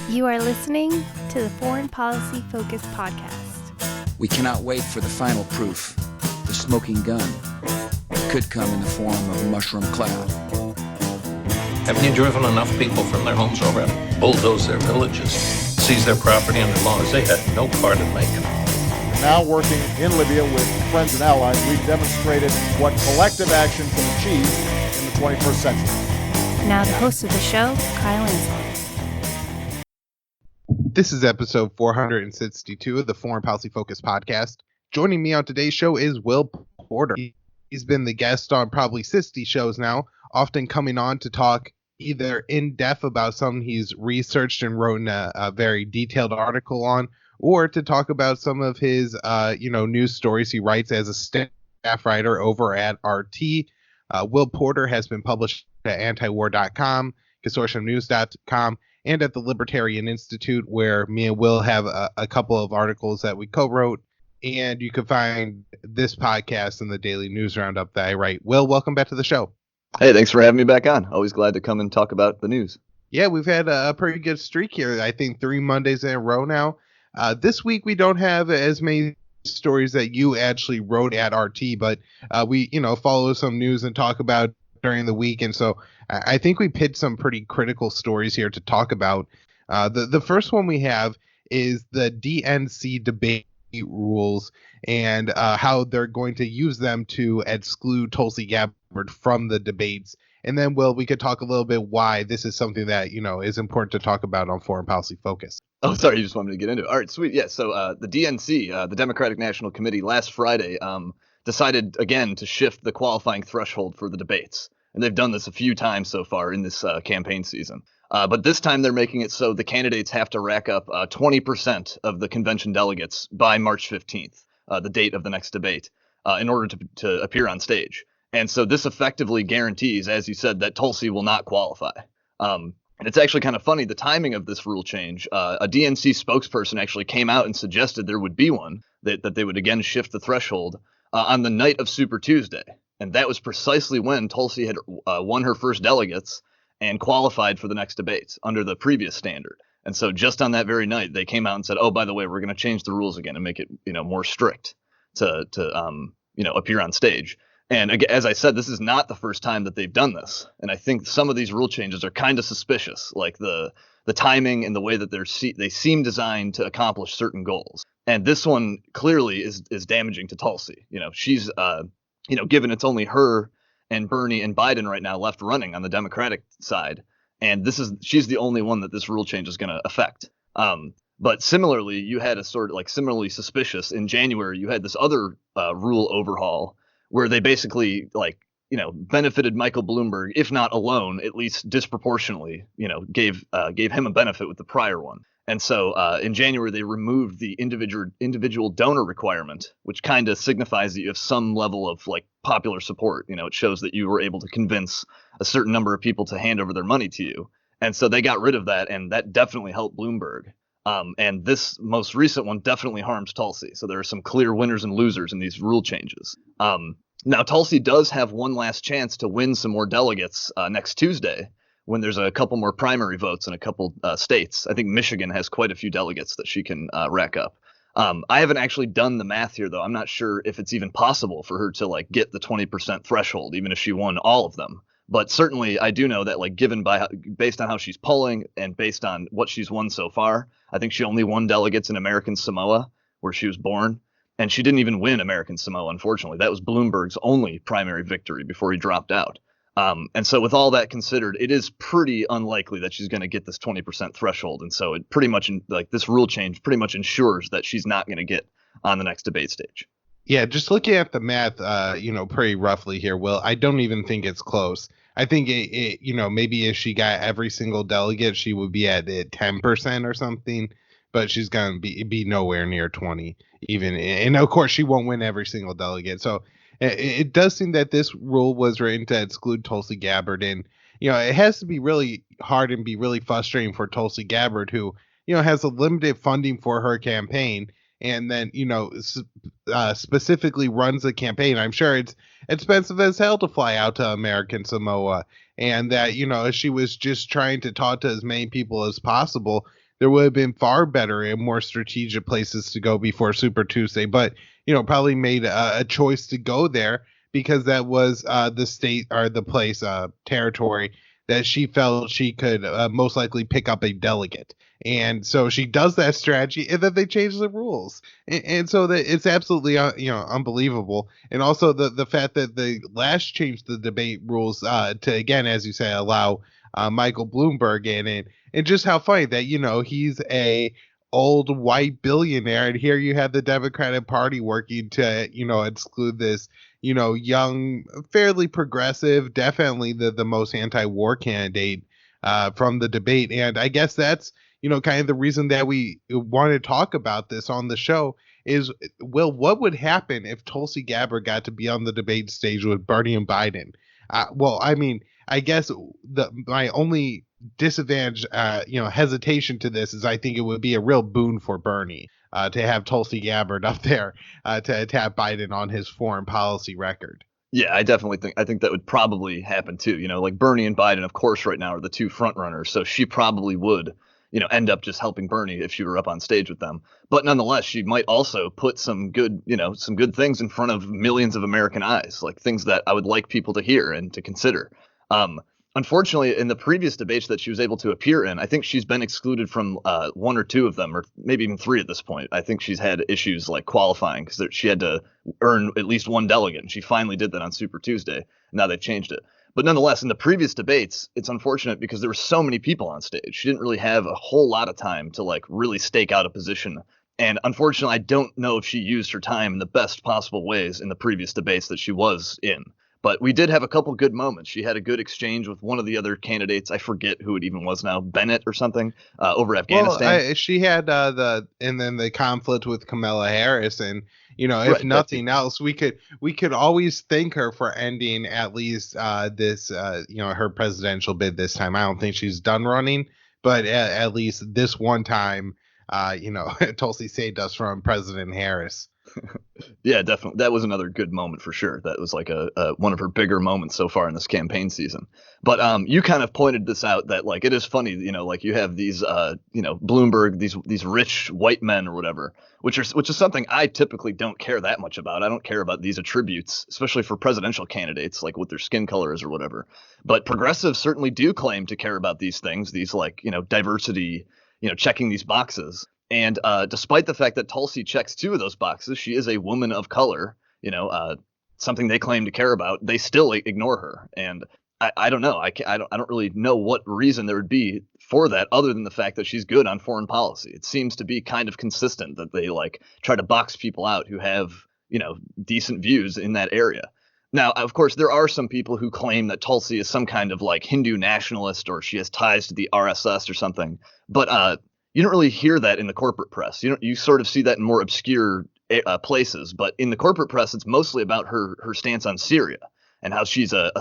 You are listening to the Foreign Policy Focus podcast. We cannot wait for the final proof. The smoking gun could come in the form of a mushroom cloud. Haven't you driven enough people from their homes already? Bulldoze their villages, seize their property under laws they had no part in making. Now working in Libya with friends and allies, we've demonstrated what collective action can achieve in the 21st century. Now the host of the show, Kyle Inslee. This is episode 462 of the Foreign Policy Focus podcast. Joining me on today's show is Will Porter. He's been the guest on probably 60 shows now, often coming on to talk either in depth about something he's researched and wrote a very detailed article on, or to talk about some of his news stories he writes as a staff writer over at RT. Will Porter has been published at antiwar.com, consortiumnews.com, and at the Libertarian Institute, where me and Will have a couple of articles that we co-wrote. And you can find this podcast in the daily news roundup that I write. Will, welcome back to the show. Hey, thanks for having me back on. Always glad to come and talk about the news. Yeah, we've had a pretty good streak here. I think 3 Mondays in a row now. This week we don't have as many stories that you actually wrote at RT, but we follow some news and talk about during the week. And so I think we picked some pretty critical stories here to talk about. The first one we have is the DNC debate rules and how they're going to use them to exclude Tulsi Gabbard from the debates. And then, Will, we could talk a little bit why this is something that, is important to talk about on Foreign Policy Focus. Oh, sorry, you just wanted me to get into it. All right, sweet. Yeah, so the DNC, the Democratic National Committee, last Friday decided, again, to shift the qualifying threshold for the debates. And they've done this a few times so far in this campaign season. But this time they're making it so the candidates have to rack up 20% of the convention delegates by March 15th, the date of the next debate, in order to appear on stage. And so this effectively guarantees, as you said, that Tulsi will not qualify. And it's actually kind of funny, the timing of this rule change. A DNC spokesperson actually came out and suggested there would be one, that they would again shift the threshold on the night of Super Tuesday. And that was precisely when Tulsi had won her first delegates and qualified for the next debate under the previous standard. And so just on that very night, they came out and said, oh, by the way, we're going to change the rules again and make it, more strict to appear on stage. And again, as I said, this is not the first time that they've done this. And I think some of these rule changes are kind of suspicious, like the timing and the way that they seem designed to accomplish certain goals. And this one clearly is damaging to Tulsi. She's given it's only her and Bernie and Biden right now left running on the Democratic side. And she's the only one that this rule change is going to affect. But similarly, you had a sort of similarly suspicious in January, you had this other rule overhaul where they basically benefited Michael Bloomberg, if not alone, at least disproportionately, gave him a benefit with the prior one. And so in January, they removed the individual donor requirement, which kind of signifies that you have some level of popular support. It shows that you were able to convince a certain number of people to hand over their money to you. And so they got rid of that, and that definitely helped Bloomberg. And this most recent one definitely harms Tulsi. So there are some clear winners and losers in these rule changes. Now, Tulsi does have one last chance to win some more delegates next Tuesday, when there's a couple more primary votes in a couple states. I think Michigan has quite a few delegates that she can rack up. I haven't actually done the math here, though. I'm not sure if it's even possible for her to get the 20% threshold, even if she won all of them. But certainly I do know that based on how she's polling and based on what she's won so far, I think she only won delegates in American Samoa, where she was born. And she didn't even win American Samoa, unfortunately. That was Bloomberg's only primary victory before he dropped out. And so with all that considered, it is pretty unlikely that she's going to get this 20% threshold. And so it pretty much this rule change pretty much ensures that she's not going to get on the next debate stage. Yeah, just looking at the math, pretty roughly here, Will, I don't even think it's close. I think maybe if she got every single delegate, she would be at 10% or something, but she's going to be nowhere near 20 even. And of course, she won't win every single delegate. So it does seem that this rule was written to exclude Tulsi Gabbard. And, it has to be really hard and be really frustrating for Tulsi Gabbard, who, has a limited funding for her campaign. And then, specifically runs the campaign. I'm sure it's expensive as hell to fly out to American Samoa. And that, she was just trying to talk to as many people as possible there would have been far better and more strategic places to go before Super Tuesday, but probably made a choice to go there because that was the state or the place territory that she felt she could most likely pick up a delegate. And so she does that strategy, and then they change the rules, and so that it's absolutely unbelievable. And also the fact that they last changed the debate rules to, again, as you say, allow Michael Bloomberg in, and just how funny that he's a old white billionaire, and here you have the Democratic Party working to exclude this young, fairly progressive, definitely the most anti-war candidate from the debate. And I guess that's kind of the reason that we want to talk about this on the show is, Will, what would happen if Tulsi Gabbard got to be on the debate stage with Bernie and Biden? Well, I mean, I guess my only disadvantage, hesitation to this is I think it would be a real boon for Bernie to have Tulsi Gabbard up there to attack Biden on his foreign policy record. Yeah, I think that would probably happen too. Like Bernie and Biden, of course, right now are the two front runners. So she probably would, end up just helping Bernie if she were up on stage with them. But nonetheless, she might also put some good things in front of millions of American eyes, like things that I would like people to hear and to consider. Unfortunately, in the previous debates that she was able to appear in, I think she's been excluded from one or two of them, or maybe even three at this point. I think she's had issues like qualifying because she had to earn at least one delegate, and she finally did that on Super Tuesday. Now they've changed it. But nonetheless, in the previous debates, it's unfortunate because there were so many people on stage. She didn't really have a whole lot of time to really stake out a position. And unfortunately, I don't know if she used her time in the best possible ways in the previous debates that she was in. But we did have a couple good moments. She had a good exchange with one of the other candidates. I forget who it even was now, Bennett or something, over Afghanistan. Well, she had and then the conflict with Kamala Harris, and if Right, nothing else, we could always thank her for ending at least this her presidential bid this time. I don't think she's done running, but at least this one time, Tulsi saved us from President Harris. Yeah, definitely. That was another good moment for sure. That was like a one of her bigger moments so far in this campaign season. But you kind of pointed this out that it is funny, you have these Bloomberg, these rich white men or whatever, which is something I typically don't care that much about. I don't care about these attributes, especially for presidential candidates, like what their skin color is or whatever. But progressives certainly do claim to care about these things, these diversity, checking these boxes. And despite the fact that Tulsi checks two of those boxes, she is a woman of color, something they claim to care about. They still ignore her. And I don't know. I don't really know what reason there would be for that other than the fact that she's good on foreign policy. It seems to be kind of consistent that they try to box people out who have, decent views in that area. Now, of course, there are some people who claim that Tulsi is some kind of Hindu nationalist or she has ties to the RSS or something. But you don't really hear that in the corporate press. You sort of see that in more obscure places. But in the corporate press, it's mostly about her stance on Syria and how she's a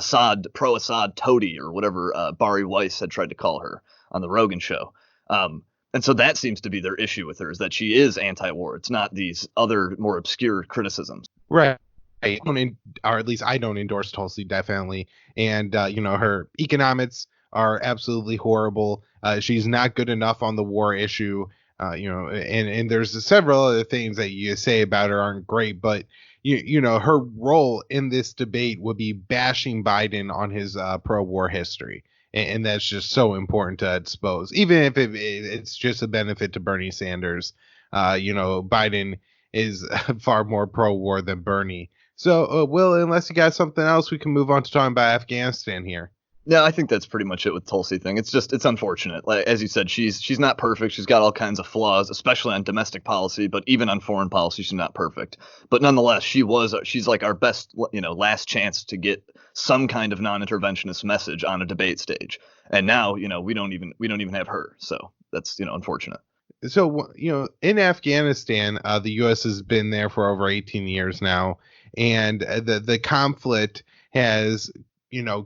pro-Assad toady or whatever Bari Weiss had tried to call her on the Rogan show. And so that seems to be their issue with her, is that she is anti-war. It's not these other more obscure criticisms. Right. Or at least I don't endorse Tulsi, definitely. And, her economics are absolutely horrible. She's not good enough on the war issue, and there's several other things that you say about her aren't great, but her role in this debate would be bashing Biden on his pro-war history. And that's just so important to expose, even if it's just a benefit to Bernie Sanders. Biden is far more pro-war than Bernie. So, Will, unless you got something else, we can move on to talking about Afghanistan here. No, I think that's pretty much it with Tulsi thing. It's unfortunate. As you said, she's not perfect. She's got all kinds of flaws, especially on domestic policy, but even on foreign policy, she's not perfect. But nonetheless, she's our best, last chance to get some kind of non-interventionist message on a debate stage. And now, we don't even have her. So that's, unfortunate. So, in Afghanistan, the U.S. has been there for over 18 years now, and the conflict has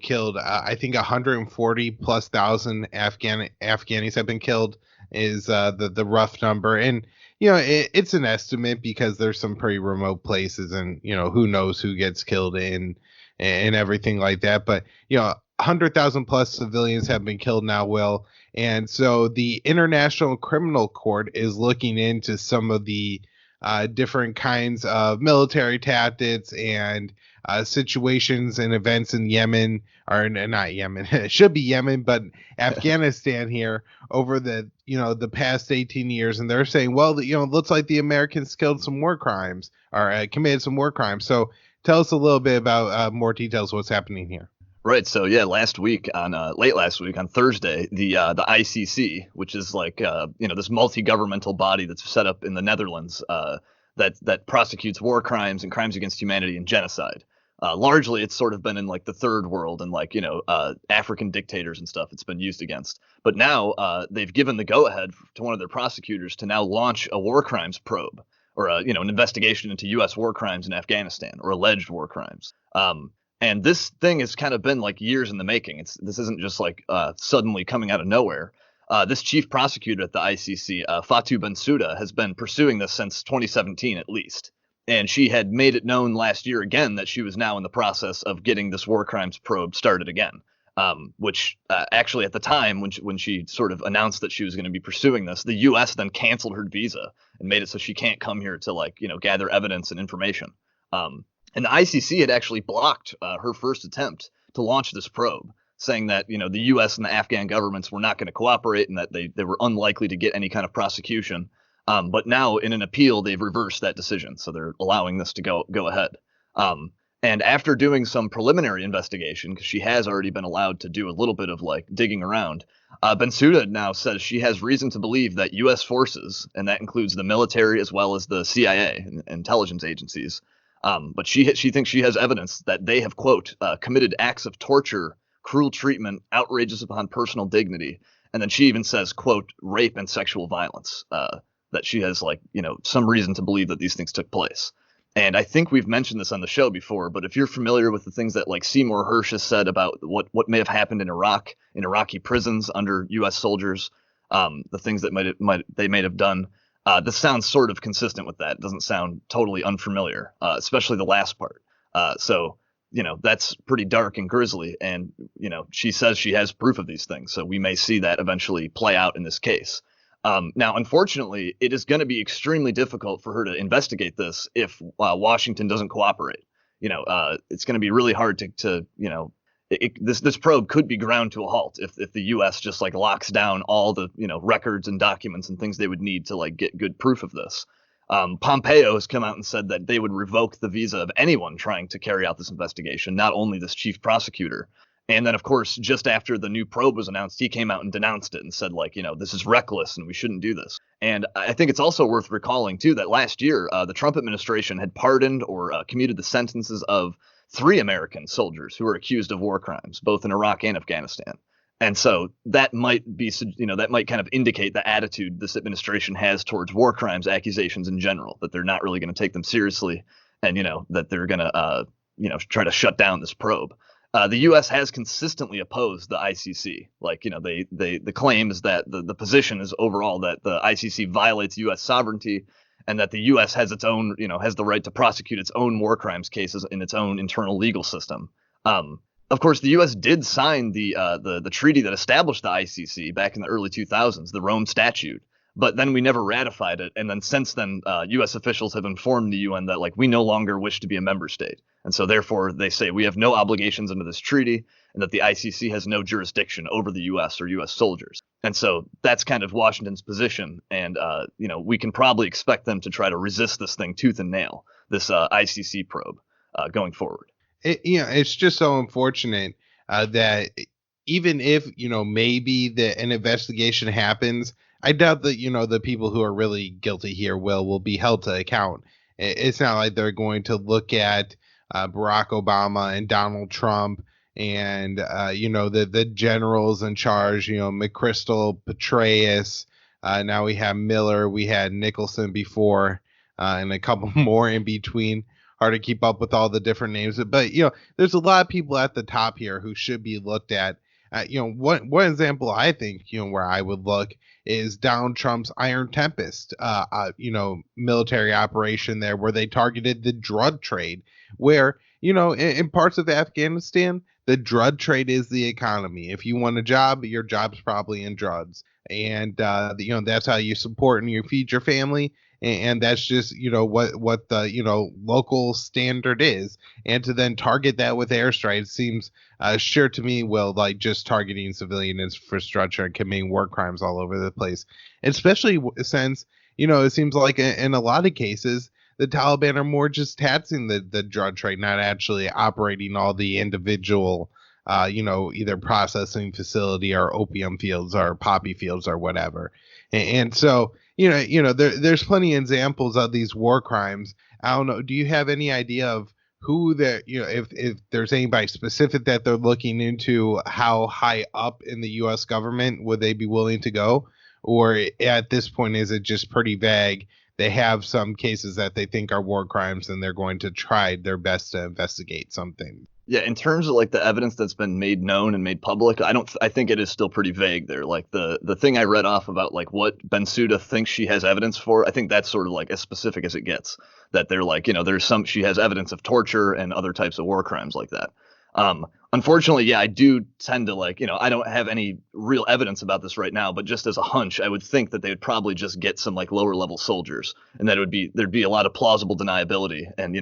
killed, I think 140 plus thousand Afghanis have been killed is the rough number. And, it's an estimate because there's some pretty remote places and, who knows who gets killed and everything like that. But, 100,000 plus civilians have been killed now, Will. And so the International Criminal Court is looking into some of the different kinds of military tactics and situations and events in Yemen, or not Yemen, it should be Yemen, but Afghanistan here over the past 18 years. And they're saying, well, it looks like the Americans killed some war crimes or committed some war crimes. So tell us a little bit about more details, what's happening here. Right. So yeah, late last week on Thursday, the ICC, which is like this multi-governmental body that's set up in the Netherlands that prosecutes war crimes and crimes against humanity and genocide. Largely, it's sort of been in like the third world and African dictators and stuff it's been used against. But now they've given the go-ahead to one of their prosecutors to now launch a war crimes probe or an investigation into U.S. war crimes in Afghanistan or alleged war crimes. And this thing has kind of been like years in the making. This isn't just like suddenly coming out of nowhere. This chief prosecutor at the ICC, Fatou Bensouda, has been pursuing this since 2017 at least. And she had made it known last year again that she was now in the process of getting this war crimes probe started again, which actually at the time when she sort of announced that she was going to be pursuing this, the U.S. then canceled her visa and made it so she can't come here to gather evidence and information. And the ICC had actually blocked her first attempt to launch this probe, saying that, the U.S. and the Afghan governments were not going to cooperate and that they were unlikely to get any kind of prosecution. But now in an appeal, they've reversed that decision. So they're allowing this to go ahead. And after doing some preliminary investigation, because she has already been allowed to do a little bit of digging around, Bensouda now says she has reason to believe that U.S. forces, and that includes the military as well as the CIA and intelligence agencies, but she thinks she has evidence that they have, quote, committed acts of torture, cruel treatment, outrages upon personal dignity. And then she even says, quote, rape and sexual violence, that she has some reason to believe that these things took place. And I think we've mentioned this on the show before, but if you're familiar with the things that Seymour Hersh has said about what may have happened in Iraq, in Iraqi prisons under U.S. soldiers, the things that they may have done, this sounds sort of consistent with that. It doesn't sound totally unfamiliar, especially the last part. So that's pretty dark and grisly. And, she says she has proof of these things. So we may see that eventually play out in this case. Now, unfortunately, it is going to be extremely difficult for her to investigate this if Washington doesn't cooperate. It's going to be really hard to this probe could be ground to a halt if the U.S. just locks down all the records and documents and things they would need to get good proof of this. Pompeo has come out and said that they would revoke the visa of anyone trying to carry out this investigation, not only this chief prosecutor. And then, of course, just after the new probe was announced, he came out and denounced it and said, this is reckless and we shouldn't do this. And I think it's also worth recalling, too, that last year, the Trump administration had pardoned or commuted the sentences of 3 American soldiers who were accused of war crimes, both in Iraq and Afghanistan. And so that might be, that might kind of indicate the attitude this administration has towards war crimes accusations in general, that they're not really going to take them seriously and, that they're going to, try to shut down this probe. The U.S. has consistently opposed the ICC. The claim is that the position is overall that the ICC violates U.S. sovereignty and that the U.S. has its own, has the right to prosecute its own war crimes cases in its own internal legal system. Of course, the U.S. did sign the treaty that established the ICC back in the early 2000s, the Rome Statute. But then we never ratified it. And then since then, U.S. officials have informed the UN that we no longer wish to be a member state. And so therefore, they say we have no obligations under this treaty and that the ICC has no jurisdiction over the U.S. or U.S. soldiers. And so that's kind of Washington's position. And, we can probably expect them to try to resist this thing tooth and nail, this ICC probe going forward. It's just so unfortunate that even if, maybe an investigation happens, I doubt that, the people who are really guilty here will be held to account. It's not like they're going to look at Barack Obama and Donald Trump and, the generals in charge, McChrystal, Petraeus. Now we have Miller. We had Nicholson before and a couple more in between. Hard to keep up with all the different names. But, there's a lot of people at the top here who should be looked at. One example I think, where I would look is Donald Trump's Iron Tempest, military operation there where they targeted the drug trade, where, in parts of Afghanistan, the drug trade is the economy. If you want a job, your job's probably in drugs. And, that's how you support and you feed your family. And that's just, what the, local standard is. And to then target that with airstrikes seems sure to me, well, like just targeting civilian infrastructure and committing war crimes all over the place, especially since, it seems like in a lot of cases, the Taliban are more just taxing the drug trade, not actually operating all the individual, either processing facility or opium fields or poppy fields or whatever. And so, there's plenty of examples of these war crimes. I don't know. Do you have any idea of who if there's anybody specific that they're looking into, how high up in the U.S. government would they be willing to go? Or at this point, is it just pretty vague? They have some cases that they think are war crimes and they're going to try their best to investigate something. Yeah, in terms of like the evidence that's been made known and made public, I think it is still pretty vague there. Like the thing I read off about like what Bensouda thinks she has evidence for, I think that's sort of like as specific as it gets. That they're like, she has evidence of torture and other types of war crimes like that. Unfortunately, yeah, I do tend to I don't have any real evidence about this right now, but just as a hunch, I would think that they would probably just get some like lower level soldiers, and that there'd be a lot of plausible deniability and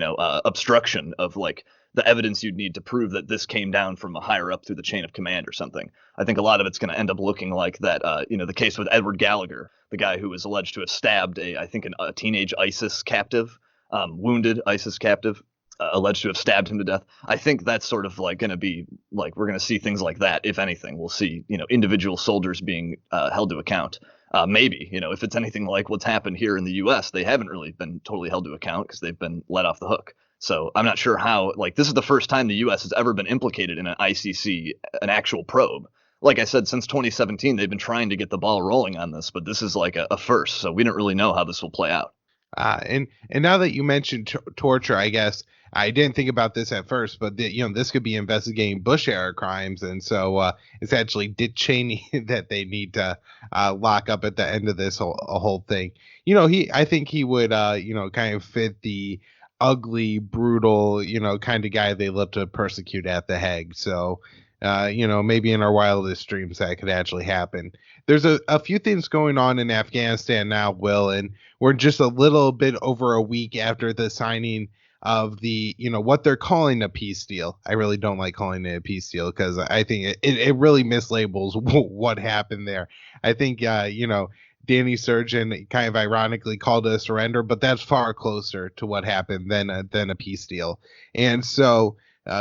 obstruction of like the evidence you'd need to prove that this came down from a higher up through the chain of command or something. I think a lot of it's going to end up looking like that, the case with Edward Gallagher, the guy who was alleged to have stabbed a teenage ISIS captive, wounded ISIS captive. Alleged to have stabbed him to death. I think that's sort of like going to be like we're going to see things like that. If anything, we'll see individual soldiers being held to account. Maybe if it's anything like what's happened here in the U.S., they haven't really been totally held to account because they've been let off the hook. So I'm not sure how. Like this is the first time the U.S. has ever been implicated in an ICC, an actual probe. Like I said, since 2017, they've been trying to get the ball rolling on this, but this is like a first. So we don't really know how this will play out. And now that you mentioned torture, I guess I didn't think about this at first, but this could be investigating Bush era crimes, and so it's actually Dick Cheney that they need to lock up at the end of this whole thing. I think he would kind of fit the ugly, brutal, kind of guy they love to persecute at the Hague. So maybe in our wildest dreams that could actually happen. There's a few things going on in Afghanistan now, Will, and we're just a little bit over a week after the signing of the, what they're calling a peace deal. I really don't like calling it a peace deal because I think it really mislabels what happened there. I think, Danny Surgeon kind of ironically called it a surrender, but that's far closer to what happened than a peace deal. And so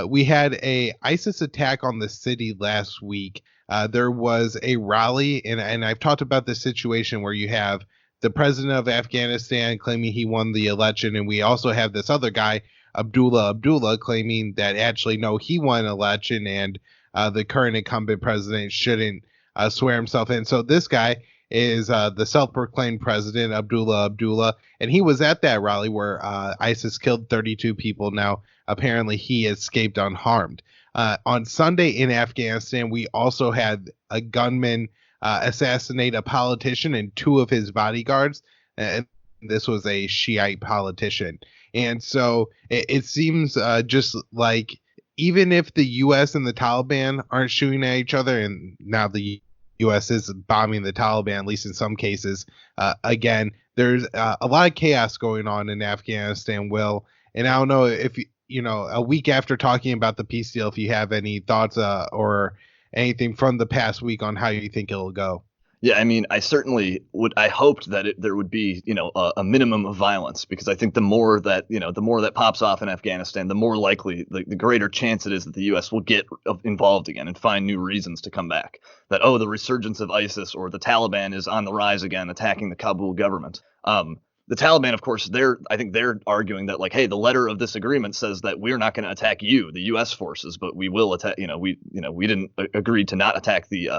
we had a ISIS attack on the city last week. There was a rally, and I've talked about this situation where you have the president of Afghanistan claiming he won the election, and we also have this other guy, Abdullah, claiming that actually, no, he won an election, and the current incumbent president shouldn't swear himself in. So this guy is the self-proclaimed president, Abdullah, and he was at that rally where ISIS killed 32 people. Now, apparently, he escaped unharmed. On Sunday in Afghanistan, we also had a gunman assassinate a politician and two of his bodyguards. And this was a Shiite politician. And so it seems just like even if the U.S. and the Taliban aren't shooting at each other, and now the U.S. is bombing the Taliban, at least in some cases, again, there's a lot of chaos going on in Afghanistan, Will. And I don't know if, a week after talking about the peace deal, if you have any thoughts or anything from the past week on how you think it'll go. Yeah, I mean, I certainly would. I hoped that there would be, a minimum of violence, because I think the more that pops off in Afghanistan, the more likely, the greater chance it is that the U.S. will get involved again and find new reasons to come back. That, the resurgence of ISIS or the Taliban is on the rise again, attacking the Kabul government. The Taliban, of course, I think they're arguing that, like, hey, the letter of this agreement says that we're not going to attack you, the U.S. forces, but we will attack. We didn't agree to not attack the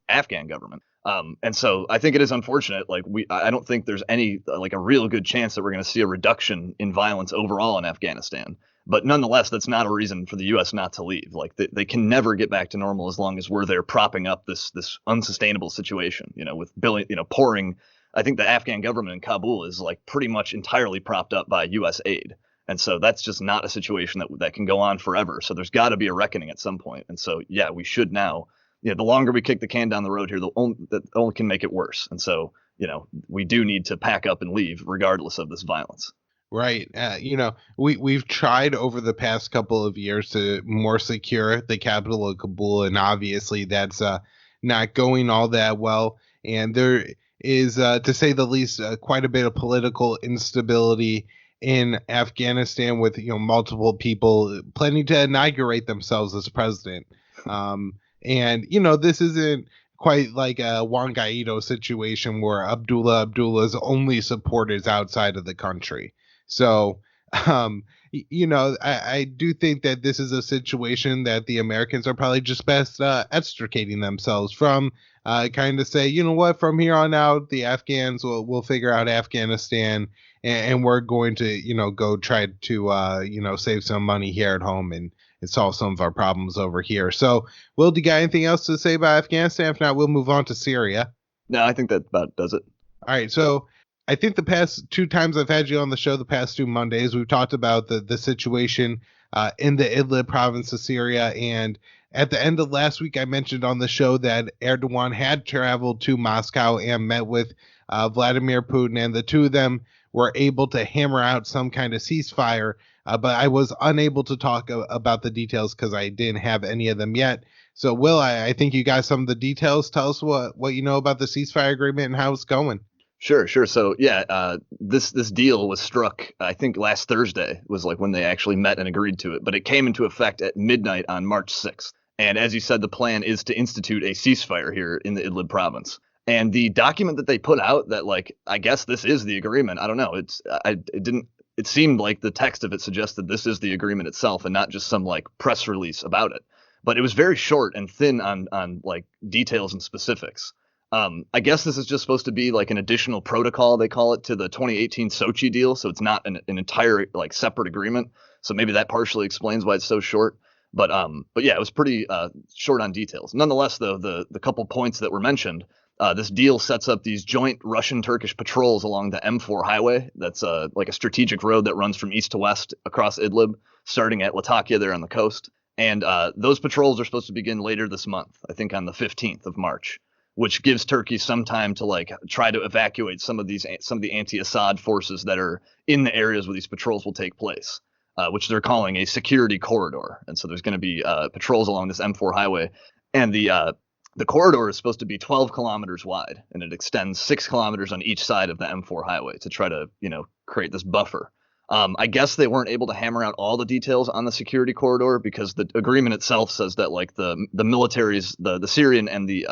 Afghan government. And so I think it is unfortunate. Like, I don't think there's any a real good chance that we're going to see a reduction in violence overall in Afghanistan. But nonetheless, that's not a reason for the U.S. not to leave. Like they can never get back to normal as long as we're there propping up this unsustainable situation. With pouring. I think the Afghan government in Kabul is like pretty much entirely propped up by U.S. aid. And so that's just not a situation that can go on forever. So there's got to be a reckoning at some point. And so, yeah, we should now, the longer we kick the can down the road here, that only can make it worse. And so, we do need to pack up and leave regardless of this violence. Right. We've tried over the past couple of years to more secure the capital of Kabul, and obviously that's not going all that well. And there is, to say the least, quite a bit of political instability in Afghanistan, with multiple people planning to inaugurate themselves as president. And this isn't quite like a Juan Guaido situation where Abdullah's only support is outside of the country. So, I do think that this is a situation that the Americans are probably just best extricating themselves from. Kind of say, what, from here on out, the Afghans will figure out Afghanistan, and we're going to, go try to, save some money here at home and solve some of our problems over here. So, Will, do you got anything else to say about Afghanistan? If not, we'll move on to Syria. No, I think that about does it. All right. So I think the past two times I've had you on the show, the past 2 Mondays, we've talked about the situation in the Idlib province of Syria. And at the end of last week, I mentioned on the show that Erdogan had traveled to Moscow and met with Vladimir Putin, and the two of them were able to hammer out some kind of ceasefire. But I was unable to talk about the details because I didn't have any of them yet. So, Will, I think you got some of the details. Tell us what you know about the ceasefire agreement and how it's going. Sure. So, yeah, this deal was struck, I think last Thursday was like when they actually met and agreed to it. But it came into effect at midnight on March 6th. And as you said, the plan is to institute a ceasefire here in the Idlib province. And the document that they put out that, like, I guess this is the agreement. I don't know. It seemed like the text of it suggested this is the agreement itself and not just some like press release about it. But it was very short and thin on like details and specifics. I guess this is just supposed to be like an additional protocol, they call it, to the 2018 Sochi deal. So it's not an entire like separate agreement. So maybe that partially explains why it's so short. But yeah, it was pretty short on details. Nonetheless, though, the couple points that were mentioned, this deal sets up these joint Russian-Turkish patrols along the M4 highway. That's like a strategic road that runs from east to west across Idlib, starting at Latakia there on the coast. And those patrols are supposed to begin later this month, I think on the 15th of March, which gives Turkey some time to like try to evacuate some of the anti-Assad forces that are in the areas where these patrols will take place, which they're calling a security corridor. And so there's going to be patrols along this M4 highway, and the corridor is supposed to be 12 kilometers wide, and it extends 6 kilometers on each side of the M4 highway to try to, create this buffer. I guess they weren't able to hammer out all the details on the security corridor because the agreement itself says that like the militaries, the Syrian and the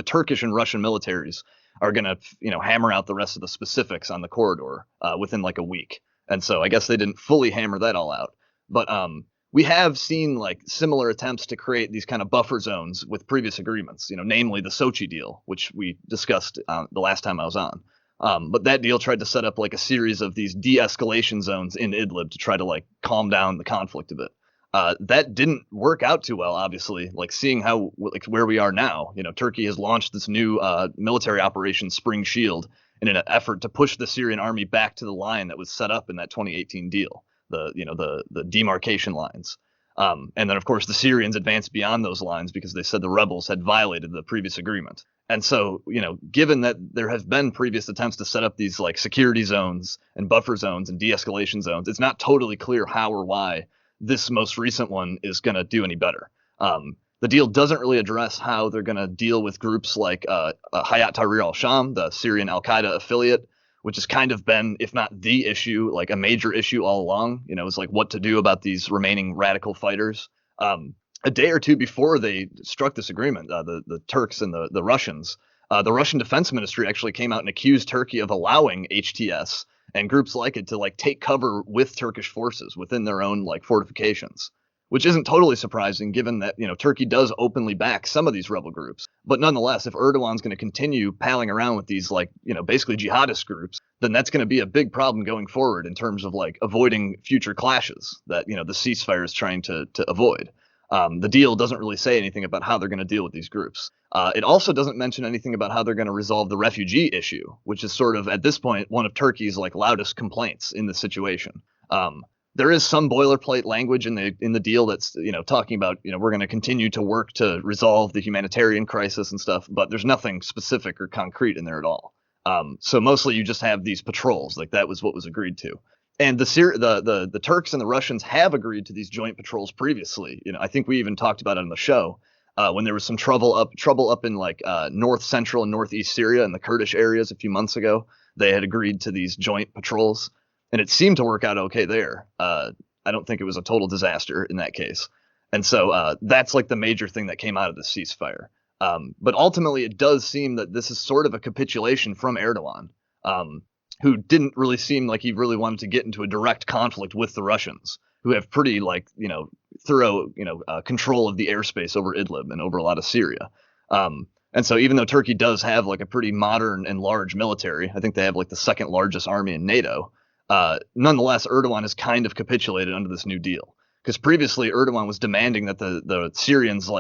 Turkish and Russian militaries are going to, hammer out the rest of the specifics on the corridor within like a week. And so I guess they didn't fully hammer that all out. But we have seen like similar attempts to create these kind of buffer zones with previous agreements, namely the Sochi deal, which we discussed the last time I was on. But that deal tried to set up like a series of these de-escalation zones in Idlib to try to like calm down the conflict a bit. That didn't work out too well, obviously, like seeing how like where we are now. Turkey has launched this new military operation Spring Shield in an effort to push the Syrian army back to the line that was set up in that 2018 deal, the demarcation lines. And then, of course, the Syrians advanced beyond those lines because they said the rebels had violated the previous agreement. And so, given that there have been previous attempts to set up these like security zones and buffer zones and de-escalation zones, it's not totally clear how or why this most recent one is going to do any better. The deal doesn't really address how they're going to deal with groups like Hayat Tahrir al-Sham, the Syrian al-Qaeda affiliate, which has kind of been, if not the issue, like a major issue all along. It's like what to do about these remaining radical fighters. A day or two before they struck this agreement, the Turks and the Russians, the Russian Defense Ministry actually came out and accused Turkey of allowing HTS and groups like it to like take cover with Turkish forces within their own like fortifications, which isn't totally surprising given that, Turkey does openly back some of these rebel groups. But nonetheless, if Erdogan's going to continue palling around with these like, basically jihadist groups, then that's going to be a big problem going forward in terms of like avoiding future clashes that, the ceasefire is trying to avoid. The deal doesn't really say anything about how they're going to deal with these groups. It also doesn't mention anything about how they're going to resolve the refugee issue, which is sort of at this point one of Turkey's like loudest complaints in the situation. There is some boilerplate language in the deal that's talking about we're going to continue to work to resolve the humanitarian crisis and stuff, but there's nothing specific or concrete in there at all. So mostly you just have these patrols, like that was what was agreed to. And the Turks and the Russians have agreed to these joint patrols previously. I think we even talked about it on the show when there was some trouble up in like north central and northeast Syria and the Kurdish areas a few months ago. They had agreed to these joint patrols, and it seemed to work out okay there. I don't think it was a total disaster in that case. And so that's like the major thing that came out of the ceasefire. But ultimately, it does seem that this is sort of a capitulation from Erdogan, who didn't really seem like he really wanted to get into a direct conflict with the Russians, who have pretty thorough control of the airspace over Idlib and over a lot of Syria. And so even though Turkey does have like a pretty modern and large military, I think they have like the second largest army in NATO. Nonetheless, Erdogan has kind of capitulated under this new deal, because previously Erdogan was demanding that the Syrians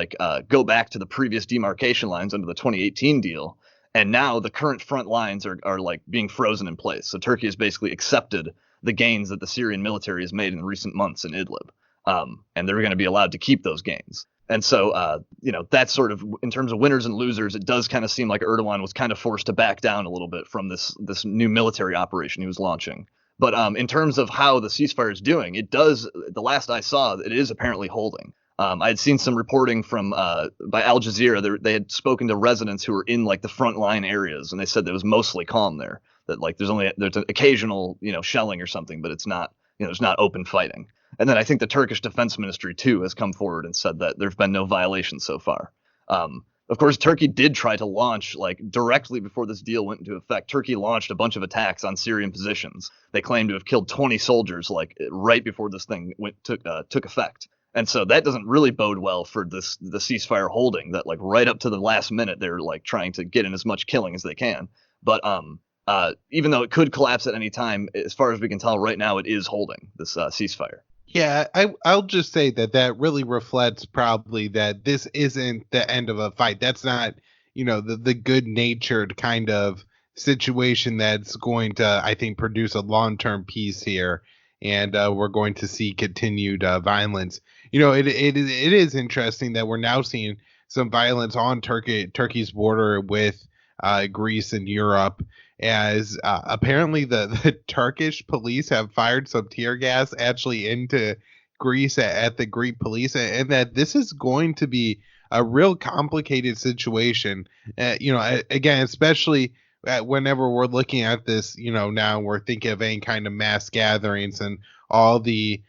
go back to the previous demarcation lines under the 2018 deal. And now the current front lines are like being frozen in place. So Turkey has basically accepted the gains that the Syrian military has made in recent months in Idlib. And they're going to be allowed to keep those gains. And so, that's sort of in terms of winners and losers, it does kind of seem like Erdogan was kind of forced to back down a little bit from this new military operation he was launching. But in terms of how the ceasefire is doing, the last I saw, it is apparently holding. I had seen some reporting from by Al Jazeera. They had spoken to residents who were in like the front line areas, and they said that it was mostly calm there. That like there's an occasional shelling or something, but it's not there's not open fighting. And then I think the Turkish Defense Ministry too has come forward and said that there've been no violations so far. Of course, Turkey did try to launch directly before this deal went into effect. Turkey launched a bunch of attacks on Syrian positions. They claimed to have killed 20 soldiers right before this thing took effect. And so that doesn't really bode well for the ceasefire holding. That right up to the last minute, they're trying to get in as much killing as they can. But even though it could collapse at any time, as far as we can tell right now, it is holding this ceasefire. Yeah, I'll just say that really reflects probably that this isn't the end of a fight. That's not, the good-natured kind of situation that's going to, I think, produce a long-term peace here. And we're going to see continued violence. It is interesting that we're now seeing some violence on Turkey's border with Greece and Europe, as apparently the Turkish police have fired some tear gas actually into Greece at the Greek police, and that this is going to be a real complicated situation. Again, especially whenever we're looking at this, now we're thinking of any kind of mass gatherings and all the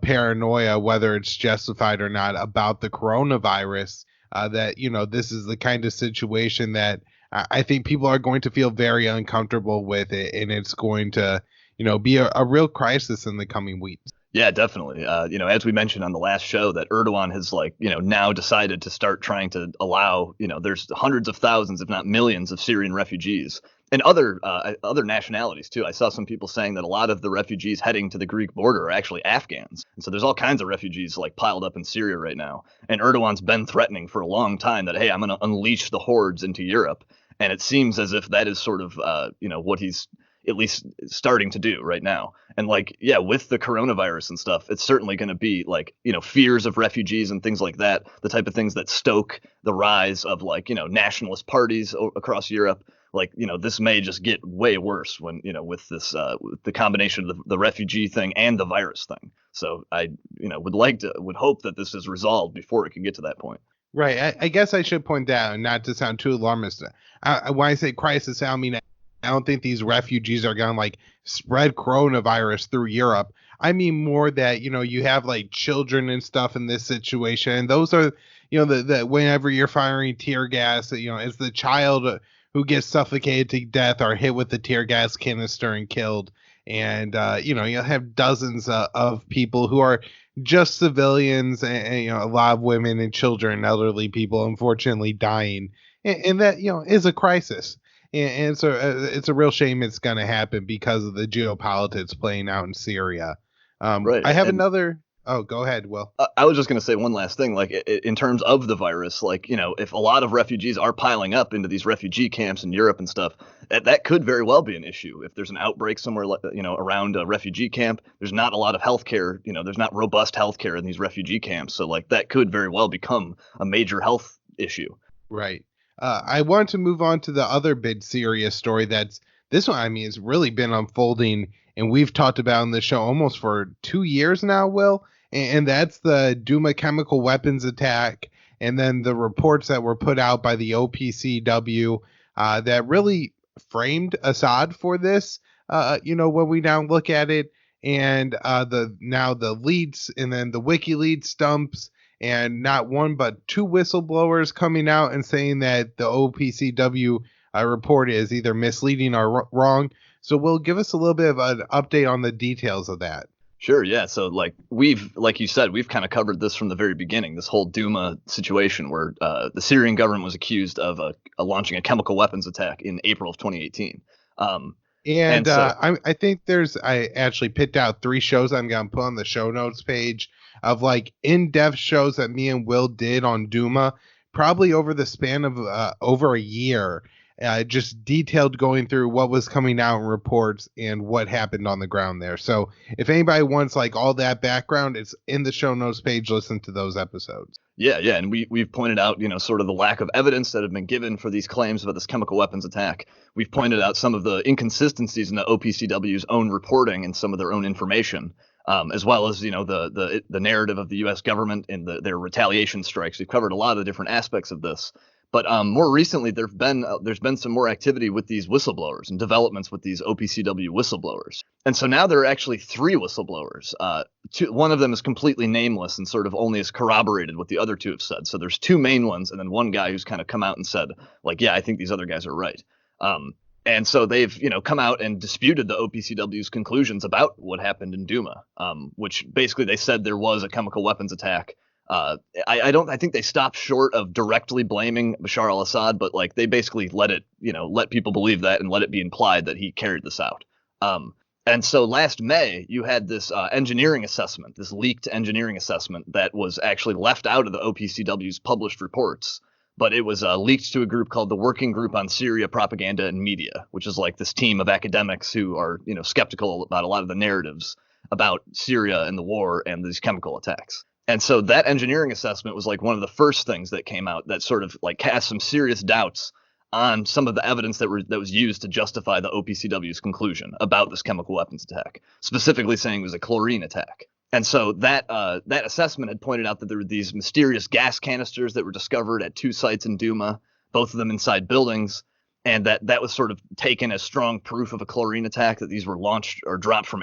paranoia, whether it's justified or not, about the coronavirus, that, this is the kind of situation that I think people are going to feel very uncomfortable with it, and it's going to, be a real crisis in the coming weeks. Yeah, definitely. As we mentioned on the last show, that Erdogan has now decided to start trying to allow, there's hundreds of thousands, if not millions, of Syrian refugees and other nationalities too. I saw some people saying that a lot of the refugees heading to the Greek border are actually Afghans. And so there's all kinds of refugees piled up in Syria right now. And Erdogan's been threatening for a long time that, hey, I'm going to unleash the hordes into Europe. And it seems as if that is sort of, what he's at least starting to do right now. And with the coronavirus and stuff, it's certainly going to be fears of refugees and things like that, the type of things that stoke the rise of nationalist parties across Europe. This may just get way worse when, with this, with the combination of the refugee thing and the virus thing. So I, would hope that this is resolved before it can get to that point. Right. I guess I should point out, not to sound too alarmist, when I say crisis, I mean, I don't think these refugees are going to spread coronavirus through Europe. I mean more that, you have children and stuff in this situation. And those are, the whenever you're firing tear gas, it's the child who gets suffocated to death or hit with the tear gas canister and killed. And, you'll have dozens of people who are just civilians and a lot of women and children and elderly people, unfortunately, dying. And that, is a crisis. And so it's a real shame it's going to happen because of the geopolitics playing out in Syria. Right. I have And another. Oh, go ahead, Will. I was just going to say one last thing, like in terms of the virus, like, if a lot of refugees are piling up into these refugee camps in Europe and stuff, that could very well be an issue. If there's an outbreak somewhere, around a refugee camp, there's not a lot of healthcare, there's not robust healthcare in these refugee camps. So like that could very well become a major health issue. Right. I want to move on to the other big serious story this one, I mean, it's really been unfolding, and we've talked about in the show almost for 2 years now, Will, and that's the Douma chemical weapons attack, and then the reports that were put out by the OPCW that really framed Assad for this, when we now look at it, and the leaks, and then the WikiLeaks dumps, and not one but two whistleblowers coming out and saying that the OPCW report is either misleading or wrong. So Will, give us a little bit of an update on the details of that. Sure, yeah. So like you said, we've kind of covered this from the very beginning, this whole Douma situation where the Syrian government was accused of launching a chemical weapons attack in April of 2018. I think I actually picked out 3 shows I'm going to put on the show notes page of like in-depth shows that me and Will did on Douma, probably over the span of over a year, just detailed going through what was coming out in reports and what happened on the ground there. So if anybody wants like all that background, it's in the show notes page. Listen to those episodes. Yeah. And we've pointed out, sort of the lack of evidence that have been given for these claims about this chemical weapons attack. We've pointed out some of the inconsistencies in the OPCW's own reporting and some of their own information, as well as, the narrative of the U.S. government and their retaliation strikes. We've covered a lot of different aspects of this. But more recently, there's been some more activity with these whistleblowers and developments with these OPCW whistleblowers. And so now there are actually 3 whistleblowers. One of them is completely nameless and sort of only is corroborated what the other 2 have said. So there's 2 main ones and then one guy who's kind of come out and said, like, yeah, I think these other guys are right. And so they've, come out and disputed the OPCW's conclusions about what happened in Douma, which basically they said there was a chemical weapons attack. I think they stopped short of directly blaming Bashar al-Assad, but like they basically let people believe that and let it be implied that he carried this out. And so last May, you had this engineering assessment, this leaked engineering assessment that was actually left out of the OPCW's published reports, but it was leaked to a group called the Working Group on Syria Propaganda and Media, which is like this team of academics who are, skeptical about a lot of the narratives about Syria and the war and these chemical attacks. And so that engineering assessment was like one of the first things that came out that sort of like cast some serious doubts on some of the evidence that was used to justify the OPCW's conclusion about this chemical weapons attack, specifically saying it was a chlorine attack. And so that assessment had pointed out that there were these mysterious gas canisters that were discovered at 2 sites in Douma, both of them inside buildings, and that was sort of taken as strong proof of a chlorine attack, that these were launched or dropped from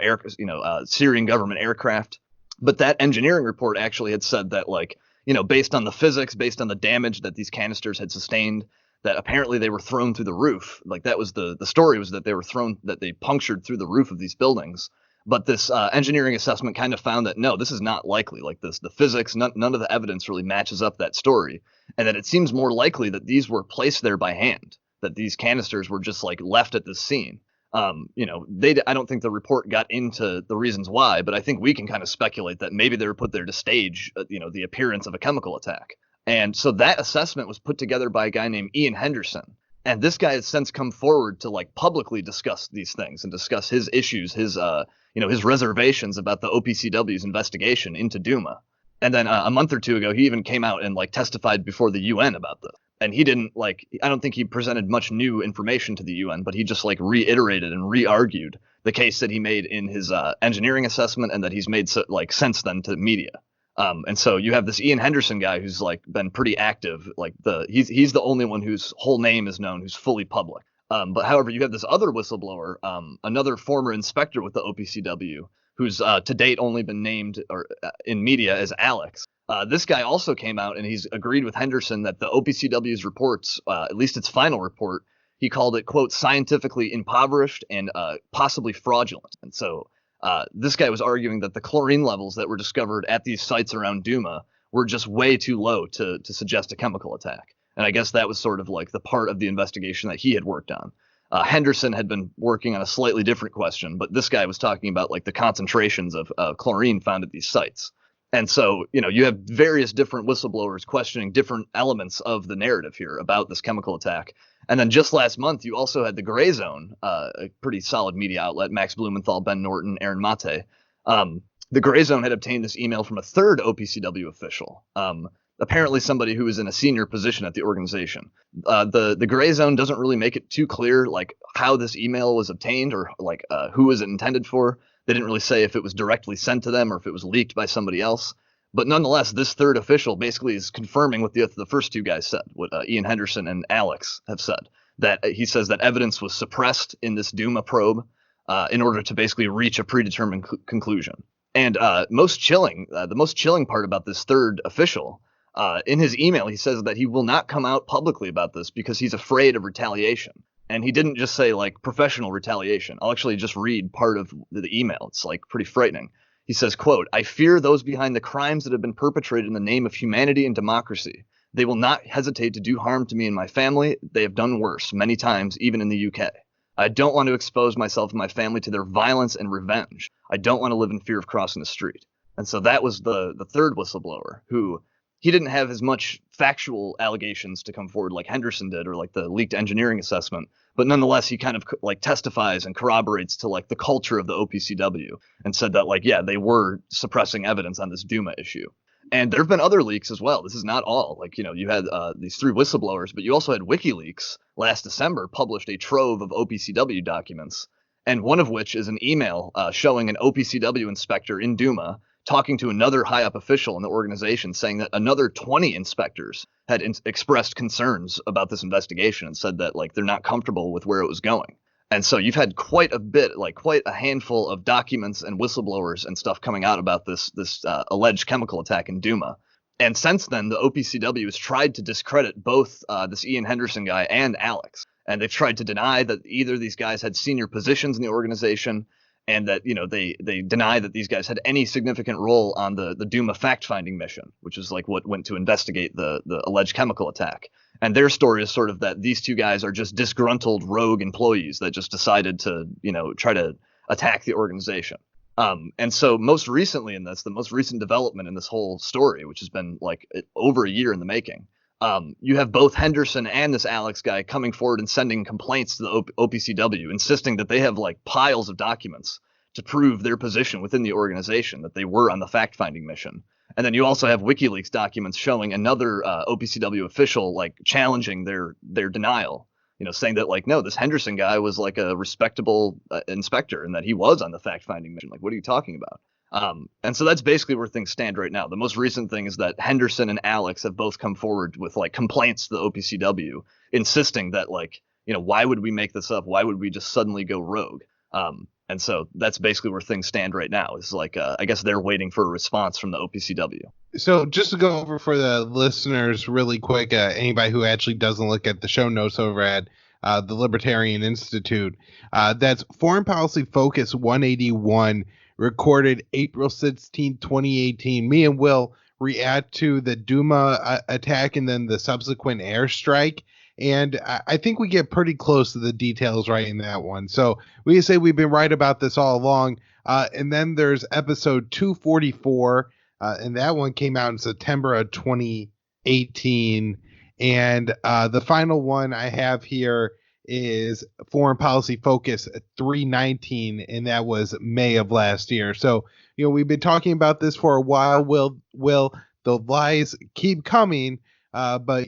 Syrian government aircraft. But that engineering report actually had said that, like, based on the physics, based on the damage that these canisters had sustained, that apparently they were thrown through the roof. Like that was the story, was that they punctured through the roof of these buildings. But this engineering assessment kind of found that, no, this is not likely. Like the physics, none of the evidence really matches up that story. And that it seems more likely that these were placed there by hand, that these canisters were just like left at this scene. I don't think the report got into the reasons why, but I think we can kind of speculate that maybe they were put there to stage, the appearance of a chemical attack. And so that assessment was put together by a guy named Ian Henderson. And this guy has since come forward to like publicly discuss these things and discuss his issues, his reservations about the OPCW's investigation into Douma. And then a month or 2 ago, he even came out and like testified before the UN about this. And he didn't I don't think he presented much new information to the UN, but he just like reiterated and re-argued the case that he made in his engineering assessment and that he's made since then to media. And so you have this Ian Henderson guy who's like been pretty active. Like he's the only one whose whole name is known, who's fully public. But however, you have this other whistleblower, another former inspector with the OPCW, who's to date only been named in media as Alex. This guy also came out and he's agreed with Henderson that the OPCW's reports, at least its final report, he called it, quote, scientifically impoverished and possibly fraudulent. And so this guy was arguing that the chlorine levels that were discovered at these sites around Douma were just way too low to suggest a chemical attack. And I guess that was sort of like the part of the investigation that he had worked on. Henderson had been working on a slightly different question, but this guy was talking about like the concentrations of chlorine found at these sites. And so, you have various different whistleblowers questioning different elements of the narrative here about this chemical attack. And then just last month, you also had the Gray Zone, a pretty solid media outlet, Max Blumenthal, Ben Norton, Aaron Mate. The Gray Zone had obtained this email from a third OPCW official, apparently somebody who was in a senior position at the organization. The Gray Zone doesn't really make it too clear like how this email was obtained or like who was it intended for. They didn't really say if it was directly sent to them or if it was leaked by somebody else. But nonetheless, this third official basically is confirming what the first two guys said, what Ian Henderson and Alex have said. That he says that evidence was suppressed in this Douma probe in order to basically reach a predetermined conclusion. And the most chilling part about this third official, in his email, he says that he will not come out publicly about this because he's afraid of retaliation. And he didn't just say like professional retaliation. I'll actually just read part of the email. It's like pretty frightening. He says, quote, "I fear those behind the crimes that have been perpetrated in the name of humanity and democracy. They will not hesitate to do harm to me and my family. They have done worse, many times, even in the UK. I don't want to expose myself and my family to their violence and revenge. I don't want to live in fear of crossing the street." And so that was the third whistleblower who he didn't have as much factual allegations to come forward like Henderson did or like the leaked engineering assessment. But nonetheless, he kind of like testifies and corroborates to like the culture of the OPCW and said that like, yeah, they were suppressing evidence on this Douma issue. And there have been other leaks as well. This is not all. Like, you had these three whistleblowers, but you also had WikiLeaks last December published a trove of OPCW documents, and one of which is an email showing an OPCW inspector in Douma talking to another high-up official in the organization saying that another 20 inspectors had expressed concerns about this investigation and said that like they're not comfortable with where it was going. And so you've had quite a handful of documents and whistleblowers and stuff coming out about this alleged chemical attack in Douma. And since then, the OPCW has tried to discredit both this Ian Henderson guy and Alex. And they've tried to deny that either of these guys had senior positions in the organization, and that, they deny that these guys had any significant role on the Douma fact-finding mission, which is like what went to investigate the alleged chemical attack. And their story is sort of that these two guys are just disgruntled rogue employees that just decided to, try to attack the organization. And so most recently in this, the most recent development in this whole story, which has been like over a year in the making, you have both Henderson and this Alex guy coming forward and sending complaints to the OPCW, insisting that they have like piles of documents to prove their position within the organization, that they were on the fact-finding mission. And then you also have WikiLeaks documents showing another OPCW official like challenging their denial, saying that like, no, this Henderson guy was like a respectable inspector and that he was on the fact-finding mission. Like, what are you talking about? And so that's basically where things stand right now. The most recent thing is that Henderson and Alex have both come forward with like complaints to the OPCW, insisting that like, why would we make this up? Why would we just suddenly go rogue? And so that's basically where things stand right now. Is like, I guess they're waiting for a response from the OPCW. So just to go over for the listeners really quick, anybody who actually doesn't look at the show notes over at the Libertarian Institute, that's Foreign Policy Focus 181, recorded April 16, 2018. Me and Will react to the Douma attack and then the subsequent airstrike. And I think we get pretty close to the details right in that one. So we can say we've been right about this all along. And then there's episode 244, and that one came out in September of 2018. And the final one I have here is Foreign Policy Focus 319, and that was May of last year. So, we've been talking about this for a while. Will the lies keep coming? But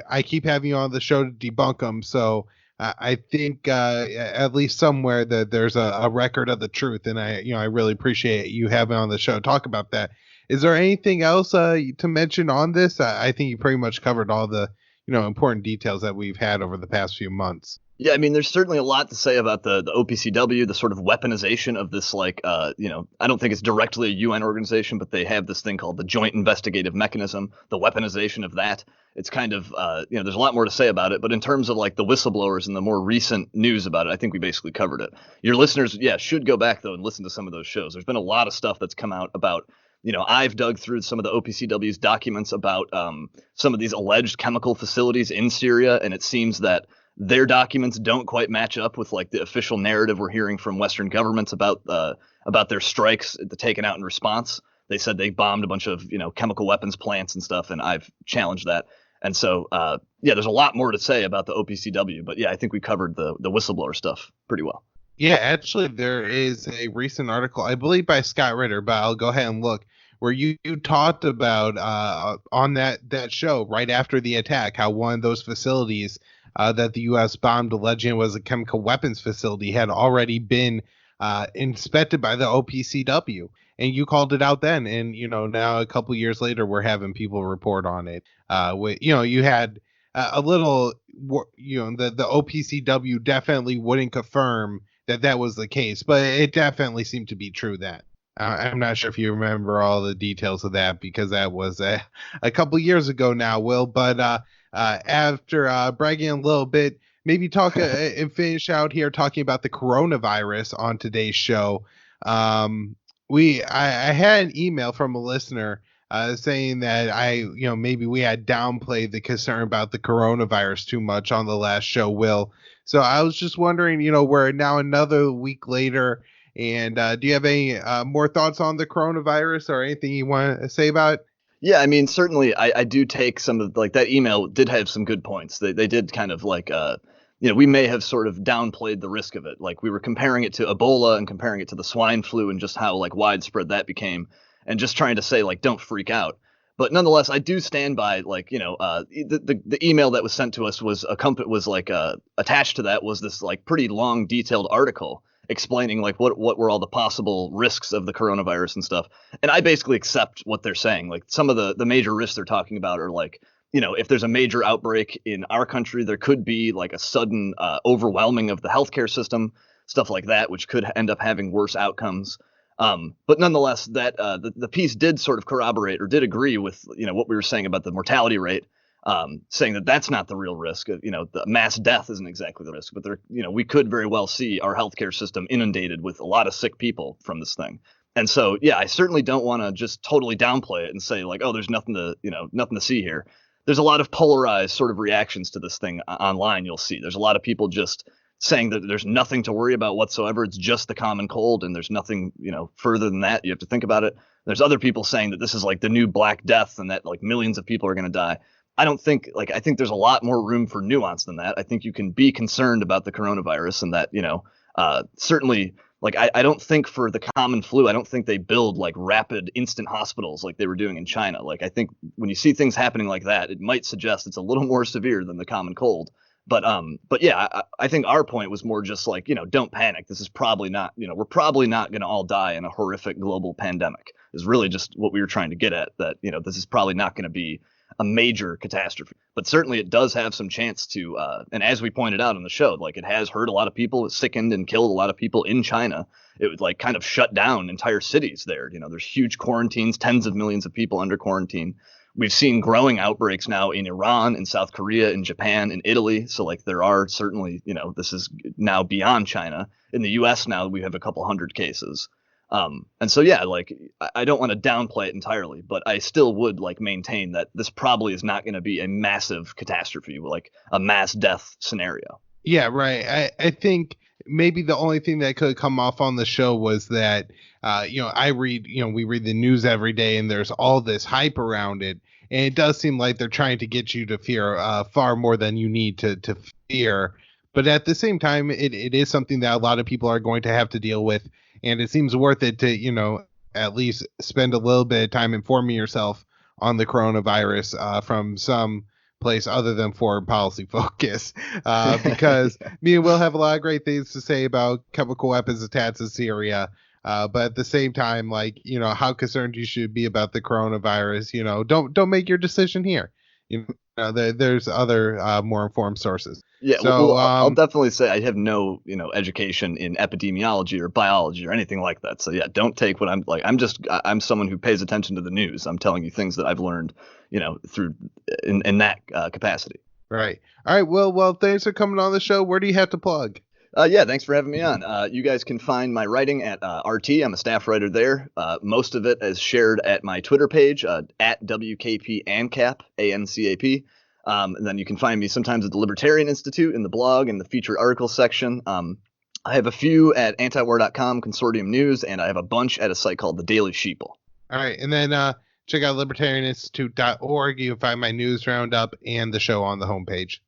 I keep having you on the show to debunk them. So I think at least somewhere that there's a record of the truth, and I really appreciate you having on the show to talk about that. Is there anything else to mention on this? I think you pretty much covered all the important details that we've had over the past few months. Yeah, I mean, there's certainly a lot to say about the OPCW, the sort of weaponization of this, like, I don't think it's directly a UN organization, but they have this thing called the Joint Investigative Mechanism, the weaponization of that. It's kind of, there's a lot more to say about it, but in terms of like the whistleblowers and the more recent news about it, I think we basically covered it. Your listeners, should go back though and listen to some of those shows. There's been a lot of stuff that's come out about I've dug through some of the OPCW's documents about some of these alleged chemical facilities in Syria, and it seems that their documents don't quite match up with like the official narrative we're hearing from Western governments about their strikes taken out in response. They said they bombed a bunch of chemical weapons plants and stuff, and I've challenged that. And so there's a lot more to say about the OPCW, but I think we covered the whistleblower stuff pretty well. Yeah, actually, there is a recent article, I believe by Scott Ritter, but I'll go ahead and look, where you talked about on that show right after the attack, how one of those facilities that the U.S. bombed, alleging was a chemical weapons facility, had already been inspected by the OPCW. And you called it out then. And, now a couple years later, we're having people report on it. You had a little, the OPCW definitely wouldn't confirm that was the case, but it definitely seemed to be true that. I'm not sure if you remember all the details of that, because that was a couple years ago now, Will. But after bragging a little bit, maybe talk and finish out here talking about the coronavirus on today's show. I had an email from a listener saying that maybe we had downplayed the concern about the coronavirus too much on the last show, Will. So I was just wondering, we're now another week later, and do you have any more thoughts on the coronavirus or anything you want to say about it? Yeah, I mean, certainly I do take some of that email did have some good points. They did kind of we may have sort of downplayed the risk of it. Like we were comparing it to Ebola and comparing it to the swine flu and just how widespread that became, and just trying to say don't freak out. But nonetheless, I do stand by the email that was sent to us was attached to that was this pretty long detailed article explaining what were all the possible risks of the coronavirus and stuff. And I basically accept what they're saying. Some of the major risks they're talking about are if there's a major outbreak in our country, there could be a sudden overwhelming of the healthcare system, stuff like that, which could end up having worse outcomes. But nonetheless, that the piece did sort of corroborate or did agree with what we were saying about the mortality rate, saying that that's not the real risk. The mass death isn't exactly the risk, but we could very well see our healthcare system inundated with a lot of sick people from this thing. And so, I certainly don't want to just totally downplay it and say there's nothing to see here. There's a lot of polarized sort of reactions to this thing online. You'll see there's a lot of people just saying that there's nothing to worry about whatsoever. It's just the common cold, and there's nothing, further than that. You have to think about it. There's other people saying that this is the new Black Death and that millions of people are going to die. I don't think I think there's a lot more room for nuance than that. I think you can be concerned about the coronavirus and that, certainly I don't think for the common flu, I don't think they build rapid instant hospitals like they were doing in China. I think when you see things happening like that, it might suggest it's a little more severe than the common cold. But I think our point was more just don't panic. This is probably not, we're probably not going to all die in a horrific global pandemic is really just what we were trying to get at, that, this is probably not going to be a major catastrophe. But certainly it does have some chance to, and as we pointed out on the show, it has hurt a lot of people, it sickened and killed a lot of people in China. It would kind of shut down entire cities there. There's huge quarantines, tens of millions of people under quarantine. We've seen growing outbreaks now in Iran, in South Korea, in Japan, in Italy. So there are certainly, this is now beyond China. In the U.S. now we have a couple hundred cases. And so, I don't want to downplay it entirely, but I still would maintain that this probably is not going to be a massive catastrophe, a mass death scenario. Yeah, right. I think maybe the only thing that could come off on the show was that, we read the news every day and there's all this hype around it. And it does seem like they're trying to get you to fear far more than you need to fear. But at the same time, it is something that a lot of people are going to have to deal with. And it seems worth it to, at least spend a little bit of time informing yourself on the coronavirus from some place other than Foreign Policy Focus, because me and Will have a lot of great things to say about chemical weapons attacks in Syria. But at the same time, how concerned you should be about the coronavirus, don't make your decision here. There's other more informed sources. Yeah, so, I'll definitely say I have no, education in epidemiology or biology or anything like that. So yeah, don't take what I'm someone who pays attention to the news. I'm telling you things that I've learned, through in that capacity. Right. All right. Well, thanks for coming on the show. Where do you have to plug? Yeah, thanks for having me on. You guys can find my writing at RT. I'm a staff writer there. Most of it is shared at my Twitter page, at WKP ANCAP, ANCAP. And then you can find me sometimes at the Libertarian Institute in the blog and the featured article section. I have a few at antiwar.com, Consortium News, and I have a bunch at a site called The Daily Sheeple. All right, and then check out libertarianinstitute.org. You can find my news roundup and the show on the homepage.